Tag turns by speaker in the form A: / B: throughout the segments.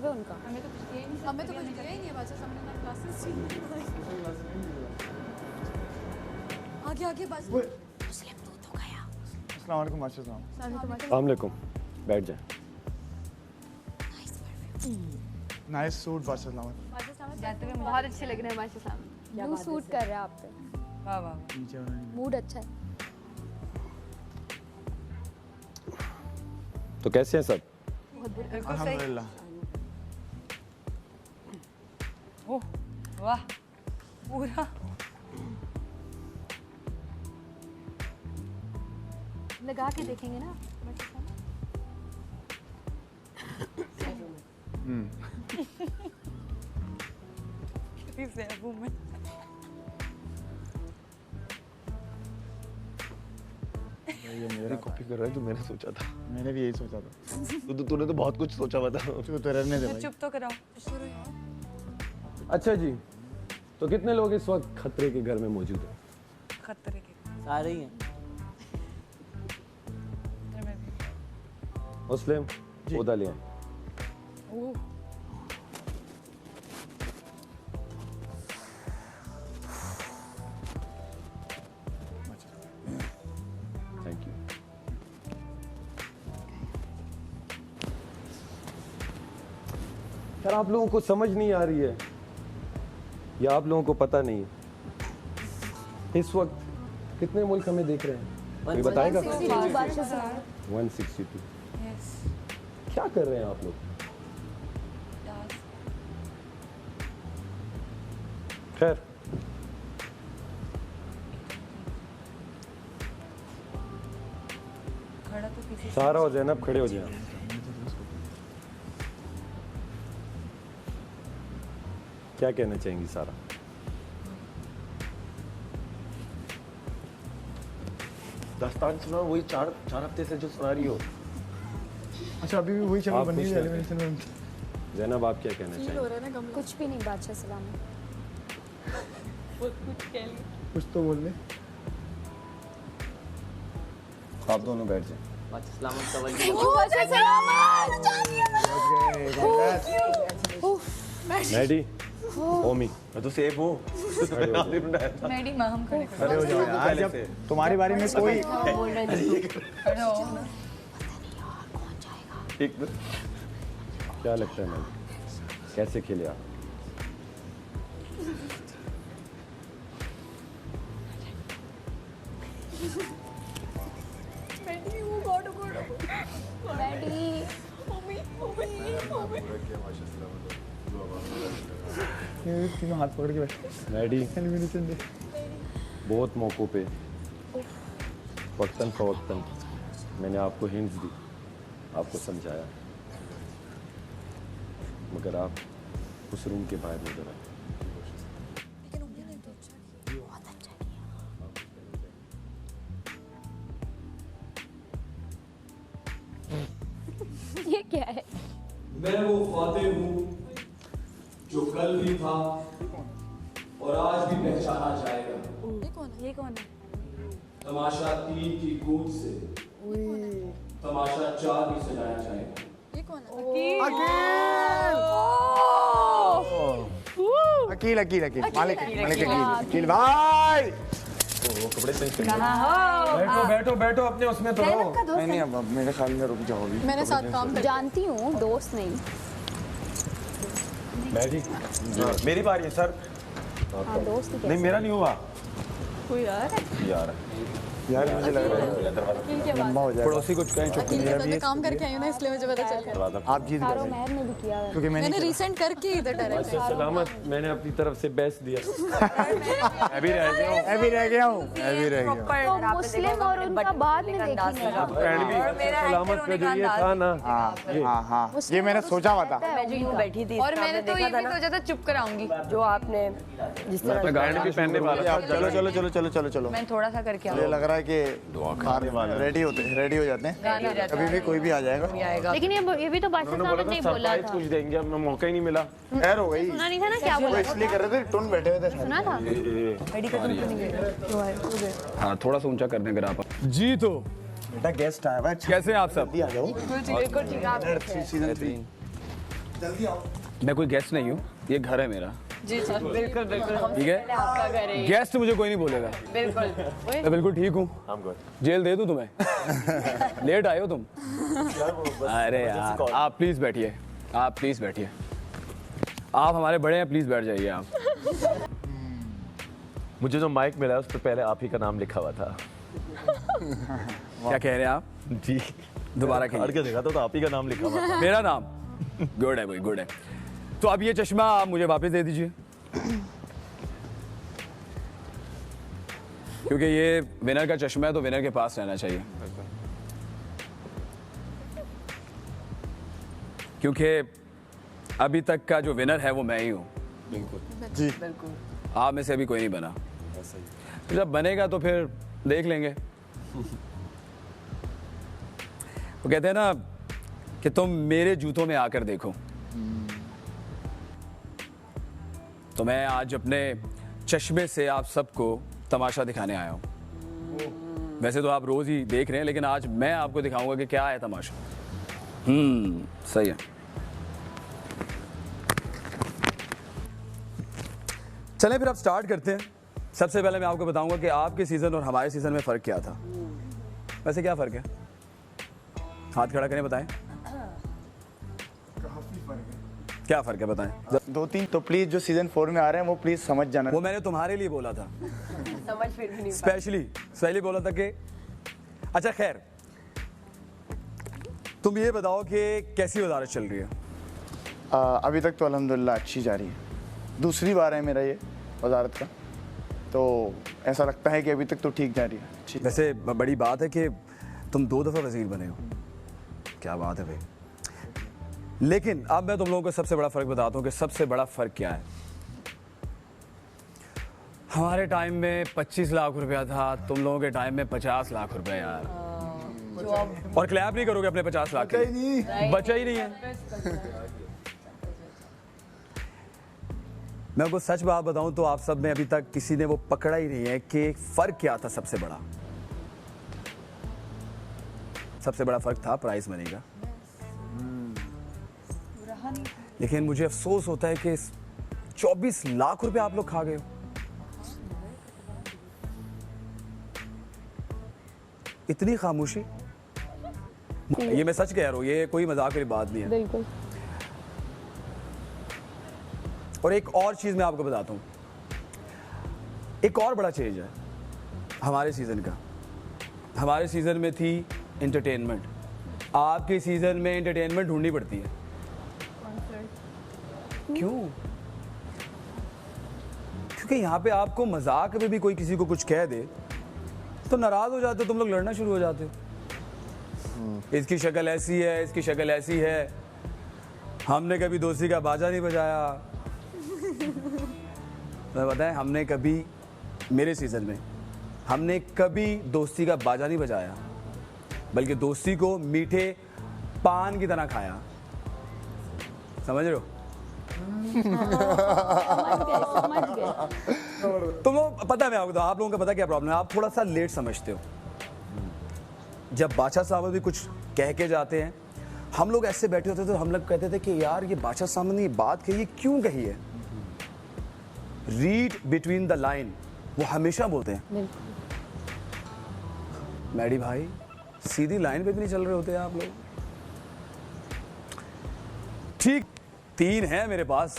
A: हिसाब है उनका?
B: हमें तो कुछ दिया ही नहीं है बादशाह साहब ने ना क्लासेस। आगे आगे बादशाह। मुस्लिम दूध हो गया।
C: अस्सलाम वालेकुम बादशाह साहब।
D: अस्सलाम वालेकुम, बैठ जाए।
C: नाइस सूट बादशाह साहब।
B: जाते हुए बहुत अच्छे लग रहे हैं बादशाह साहब।
A: ब्लू सूट कर रहा है आप पे,
B: वाह वाह।
C: नीचे उन्होंने
A: मूड अच्छा है।
D: तो कैसे हैं सब?
B: बिल्कुल सही।
C: अल्हम्दुलिल्लाह।
B: ओह वाह पूरा
A: लगा के देखेंगे ना।
B: किसी से अबू में
C: ये मेरा
D: कॉपी कर रहा है जो मैंने सोचा था।
C: मैंने भी यही सोचा था।
D: तूने तो बहुत कुछ सोचा हुआ था।
C: चुप तो रहने दे भाई।
B: चुप तो कराओ।
D: अच्छा जी, तो कितने लोग इस वक्त खतरे के घर में मौजूद हैं?
B: खतरे के
E: सारे ही हैं।
B: खतरे में भी।
D: मुस्लिम पौधा ले आए।
B: Oh
D: thank you. यार आप लोगों को समझ नहीं आ रही है या आप लोगों को पता नहीं है इस वक्त कितने मुल्क हमें देख रहे हैं? कोई बताएगा? 162।
B: यस
D: क्या कर रहे हैं आप लोग?
B: डांस
D: खैर,
B: खड़ा तो किसी से
D: सारा और जैनब खड़े हो जाए। क्या कहना चाहेंगी सारा? दास्तान सुना, वही चार हफ्ते से जो सुना रही हो।
C: अच्छा अभी भी वही शक्ल
D: आप
C: बनी
D: खुश
C: है
D: हैं?
C: एलिमिनेशन में।
D: जैनब आप क्या कहना चाहेंगे?
A: कुछ भी नहीं बादशाह सलाम।
C: कुछ तो बोल ले।
D: आप दोनों बैठ जाए।
E: सलामत कवल
D: मैडी, ओमी,
F: मैं तो सेफ हूँ।
B: मैडी माँ हम खड़े
C: खड़े हो जाओ यार। जब तुम्हारी बारी में कोई
B: खड़े हो
D: एक क्या लगता है मैडी, कैसे खेले आप?
C: तीनों हाथ पकड़ के बैठ।
D: मैडी,
C: एलिमिनेशन दे।
D: बहुत मौकों पे वक्तन फवक्तन मैंने आपको हिंट्स दी, आपको समझाया, मगर आप उस रूम के बाहर नजर आए।
A: ये क्या है?
G: मैं वो फातिह हूँ जो कल भी था और आज भी पहचाना जाएगा।
B: ये कौन है?
G: तमाशा 3 की कूद से तमाशा 4 भी सजाया जाएगा।
B: ये कौन है?
C: अकील अकील अकील मालिक अकील अकील भाई।
D: कपड़े चेंज कर।
F: बैठो बैठो बैठो, अपने उसमें तो रहो।
C: नहीं नहीं अब मेरे ख्याल में रुक जाओगी।
B: मैंने साथ काम कर
A: जानती हूँ, दोस्त नहीं।
D: मैडी,
F: मेरी बारी है सर।
A: हाँ दोस्त ही
F: नहीं मेरा नहीं हुआ
B: कोई यार
D: यार
C: यार मुझे लग रहा है लंबा हो जाएगा।
F: पड़ोसी कुछ कहीं चुप
B: अकेले साथ में काम करके आई हूँ ना, इसलिए मुझे पता चल गया।
C: आप जीत
A: कारो
C: गए
A: महर ने भी किया है।
C: क्योंकि
B: मैंने रिसेंट करके इधर डायरेक्ट
D: अच्छा सलामत, मैंने अपनी तरफ से बेस्ट दिया।
F: मैं भी रह गया हूँ।
C: मैं भी रह गया हूँ।
A: तो मुस्लिम और उनका बाद में देखेंगे।
F: फ्रेंड भी
D: सलामत का जो ये था ना,
C: हाँ हाँ ये मैंने सोचा हुआ था।
E: मैं जो यूं बैठी थी
B: और मैंने तो ये भी सोचा था चुप कराऊंगी।
E: जो आपने जिस तरह
F: बैंड भी पहनने वाला था।
C: चलो चलो चलो चलो चलो चलो।
B: मैं थोड़ा सा करके
C: मुझे लग रहा है कि रेडी हो जाते हैं। अभी भी कोई भी आ जाएगा।
A: लेकिन ये भी तो बादशाह
F: उन्होंने बोला
A: साहब ने
F: था
A: बोला
F: सरप्राइज
A: था।
F: कुछ देंगे, अब मौका ही नहीं मिला।
C: खैर हो गई।
A: सुना नहीं था ना क्या
C: वो
A: बोला?
C: इसलिए कर रहे थे, टुन बैठे हुए थे।
A: सुना था?
F: हाँ थोड़ा सा ऊंचा कर दें अगर आप।
G: जी तो
C: बेटा गेस्ट आया हुआ है।
G: कैसे हैं आप सब?
C: जल्दी आ जाओ।
B: बिल्कुल ठीक है।
C: सीजन 3
F: मैं कोई गेस्ट नहीं हूँ, ये घर है मेरा,
E: जी जी बिल्कुल बिल्कुल
F: ठीक है?
E: आपका घर है
F: गेस्ट मुझे कोई नहीं बोलेगा।
E: बिल्कुल
F: मैं बिल्कुल ठीक हूँ। जेल दे दूँ तुम्हें? लेट आए हो तुम? अरे यार, आप प्लीज बैठिए, आप प्लीज बैठिए। आप हमारे बड़े हैं, प्लीज बैठ जाइए आप।
H: मुझे जो माइक मिला है उस पर पहले आप ही का नाम लिखा हुआ था।
F: क्या कह रहे हैं आप?
H: जी
F: दोबारा
H: अड़ के देखा तो आप ही का नाम लिखा हुआ था।
F: मेरा नाम? गुड है भाई, गुड है। तो अब ये चश्मा आप मुझे वापस दे दीजिए, क्योंकि ये विनर का चश्मा है तो विनर के पास रहना चाहिए, क्योंकि अभी तक का जो विनर है वो मैं ही हूँ।
C: जी
E: बिल्कुल
F: आप में से अभी कोई नहीं बना, तो जब बनेगा तो फिर देख लेंगे। वो कहते हैं ना कि तुम मेरे जूतों में आकर देखो, तो मैं आज अपने चश्मे से आप सबको तमाशा दिखाने आया हूं। वैसे तो आप रोज ही देख रहे हैं, लेकिन आज मैं आपको दिखाऊंगा कि क्या है तमाशा। सही है। चलें फिर अब स्टार्ट करते हैं। सबसे पहले मैं आपको बताऊंगा कि आपके सीजन और हमारे सीजन में फर्क क्या था। वैसे क्या फर्क है? हाथ खड़ा करें, बताएं क्या फर्क है, बताएं।
C: 2-3 तो प्लीज जो सीजन 4 में आ रहे हैं वो प्लीज समझ जाना।
F: वो मैंने तुम्हारे लिए बोला था,
E: समझ फिर भी नहीं
F: स्पेशली बोला था कि अच्छा खैर, तुम ये बताओ कि कैसी वजारत चल रही है?
C: अभी तक तो अल्हम्दुलिल्लाह अच्छी जा रही है। दूसरी बार है मेरा ये वजारत का, तो ऐसा लगता है कि अभी तक तो ठीक जा रही है।
F: वैसे बड़ी बात है कि तुम 2 दफ़ा वज़ीर बने हो, क्या बात है भाई। लेकिन अब मैं तुम लोगों को सबसे बड़ा फ़र्क बताता हूँ कि सबसे बड़ा फ़र्क क्या है। हमारे टाइम में 25 लाख रुपया था, तुम लोगों के टाइम में 50 लाख रुपया यार। और क्लैप नहीं करोगे अपने 50 लाख के लिए? बचा ही नहीं है। मैं आपको सच बात बताऊं तो आप सब में अभी तक किसी ने वो पकड़ा ही नहीं है कि फ़र्क क्या था। सबसे बड़ा फ़र्क था प्राइस मनी का। लेकिन मुझे अफसोस होता है कि 24 लाख रुपए आप लोग खा गए हो। इतनी खामोशी। ये मैं सच कह रहा हूं, ये कोई मजाक वाली बात नहीं है।
A: बिल्कुल।
F: और एक और चीज मैं आपको बताता हूं, एक और बड़ा चेंज है हमारे सीजन का। हमारे सीजन में थी एंटरटेनमेंट, आपके सीजन में एंटरटेनमेंट ढूंढनी पड़ती है। क्यों? क्योंकि यहाँ पे आपको मजाक में भी कोई किसी को कुछ कह दे तो नाराज हो जाते हो, तुम लोग लड़ना शुरू हो जाते हो। इसकी शक्ल ऐसी है, इसकी शक्ल ऐसी है, हमने कभी दोस्ती का बाजा नहीं बजाया। मैं बताएं, हमने कभी, मेरे सीजन में हमने कभी दोस्ती का बाजा नहीं बजाया, बल्कि दोस्ती को मीठे पान की तरह खाया। समझ रहे हो?
A: समझ गए।
F: तुम लोग, पता है मैं आपको, आप लोगों का पता क्या प्रॉब्लम है, आप थोड़ा सा लेट समझते हो। जब बादशाह साहब भी कुछ कह के जाते हैं, हम लोग ऐसे बैठे होते थे तो हम लोग कहते थे कि यार ये बादशाह साहब ने ये बात कही है, क्यों कही है? रीड बिटवीन द लाइन, वो हमेशा बोलते हैं। मैडी भाई, सीधी लाइन पे भी नहीं चल रहे होते हैं आप लोग। ठीक 3 है मेरे पास।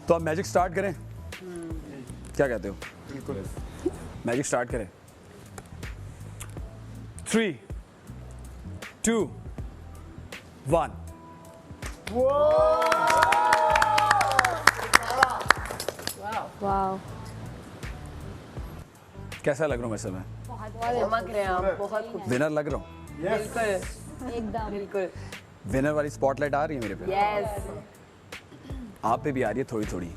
F: तो अब मैजिक स्टार्ट करें? क्या कहते हो? बिल्कुल, मैजिक स्टार्ट करें। 3, 2, 1।
A: वाह,
F: कैसा लग रहा हूँ मैं समय?
E: चमक रहे हैं आप, बहुत खूब।
F: विनर लग रहा हूँ?
E: बिल्कुल
A: एकदम।
E: बिल्कुल।
F: विनर वाली स्पॉटलाइट आ रही है मेरे पे?
E: यस।
F: आप पे भी आ रही है थोड़ी थोड़ी,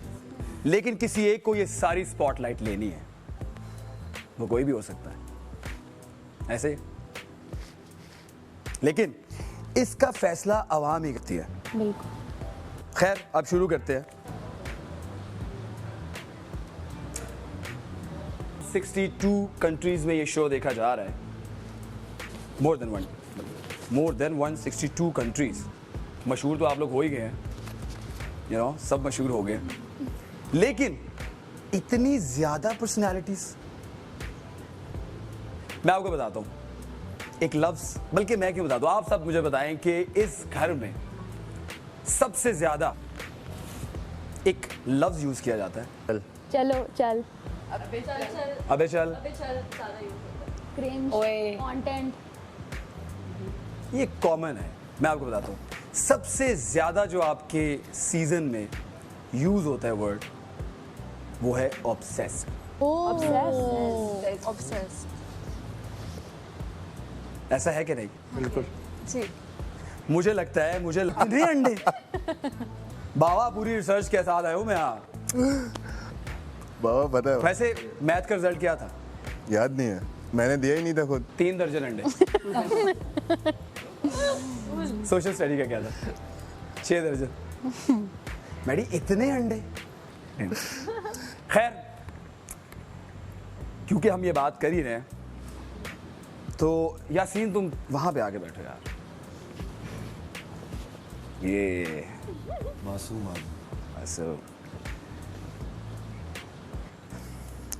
F: लेकिन किसी एक को ये सारी स्पॉटलाइट लेनी है। वो कोई भी हो सकता है ऐसे, लेकिन इसका फैसला आवाम ही करती है।
A: बिल्कुल।
F: खैर, अब शुरू करते हैं। 162 कंट्रीज में ये शो देखा जा रहा है, मोर देन 162 कंट्रीज। मशहूर तो आप लोग हो ही गए हैं, सब मशहूर हो गए, लेकिन इतनी ज्यादा पर्सनैलिटीज। मैं आपको बताता हूं एक लफ्ज, बल्कि मैं क्यों बता दूं, आप सब मुझे बताएं कि इस घर में सबसे ज्यादा एक लफ्ज यूज किया जाता है।
A: चलो चल,
F: अबे चल,
A: क्रिंज,
E: ओए।
A: कंटेंट।
F: ये कॉमन है। मैं आपको बताता हूँ सबसे ज्यादा जो आपके सीजन में यूज होता है वर्ड, वो है ऑब्सेस्ड।
B: ऑब्सेस।
F: ऐसा है कि नहीं?
C: बिल्कुल।
B: जी।
F: मुझे लगता है नहीं अंडे बाबा, पूरी रिसर्च के साथ आया हूँ मैं यहाँ।
I: बाबा पता है,
F: वैसे मैथ का रिजल्ट क्या था?
I: याद नहीं है, मैंने दिया ही नहीं था खुद।
F: 3 दर्जन अंडे। सोशल स्टडी का क्या था? 6 दर्जन। मैडी इतने अंडे। खैर, क्योंकि हम ये बात कर ही रहे हैं, तो यासीन तुम वहां पे आके बैठो यार। ये
D: मासूम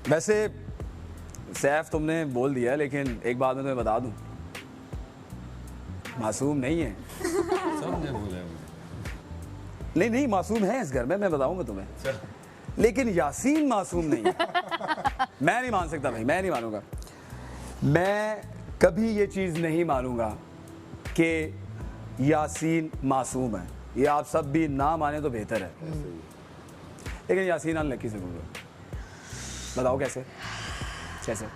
F: वैसे सैफ तुमने बोल दिया, लेकिन एक बात मैं तुम्हें बता दूं, मासूम नहीं है।
D: सबने बोला है मुझे।
F: नहीं मासूम है इस घर में, मैं बताऊंगा तुम्हें, लेकिन यासीन मासूम नहीं है। मैं नहीं मान सकता भाई, मैं नहीं मानूंगा। मैं कभी ये चीज नहीं मानूंगा कि यासीन मासूम है। ये आप सब भी ना माने तो बेहतर है, लेकिन यासीन अनलकी जरूर है। बताओ कैसे? कैसे?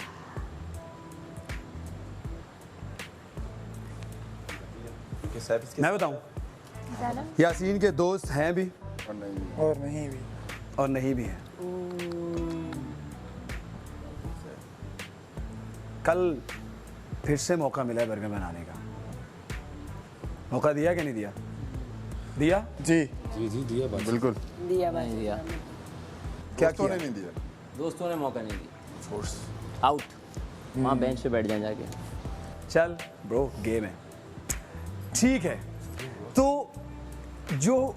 F: मैं बताऊं, यासीन के दोस्त हैं भी
C: और नहीं भी।
F: और नहीं भी हैं। कल फिर से मौका मिला है बर्गर बनाने का। मौका दिया कि नहीं दिया? दिया?
C: जी
D: जी दिया बात।
I: बिल्कुल।
E: दिया भाई।
J: दिया,
F: क्या
I: दोस्तों
F: किया?
I: ने नहीं दिया।
J: दोस्तों ने मौका नहीं दिया। फोर्स आउट, वहाँ बेंच पे बैठ जाए जाके।
F: चल ब्रो, गेम है, ठीक है। तो जो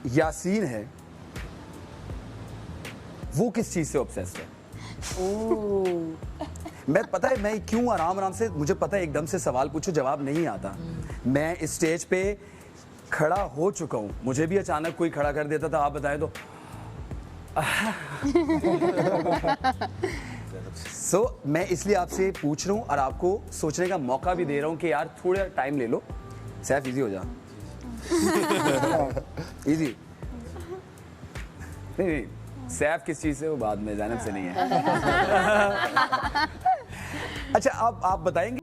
F: यासीन है वो किस चीज से ऑब्सेस्ड है? मैं पता है मैं क्यों आराम से, मुझे पता है एकदम से सवाल पूछो जवाब नहीं आता। मैं इस स्टेज पे खड़ा हो चुका हूं, मुझे भी अचानक कोई खड़ा कर देता था, आप बताएं तो। मैं इसलिए आपसे पूछ रहा हूं और आपको सोचने का मौका भी दे रहा हूं कि यार थोड़ा टाइम ले लो। सैफ इजी हो जा। इजी नहीं, सैफ किस चीज से, वो बाद में, ज़ैनब से नहीं है। अच्छा, आप बताएंगे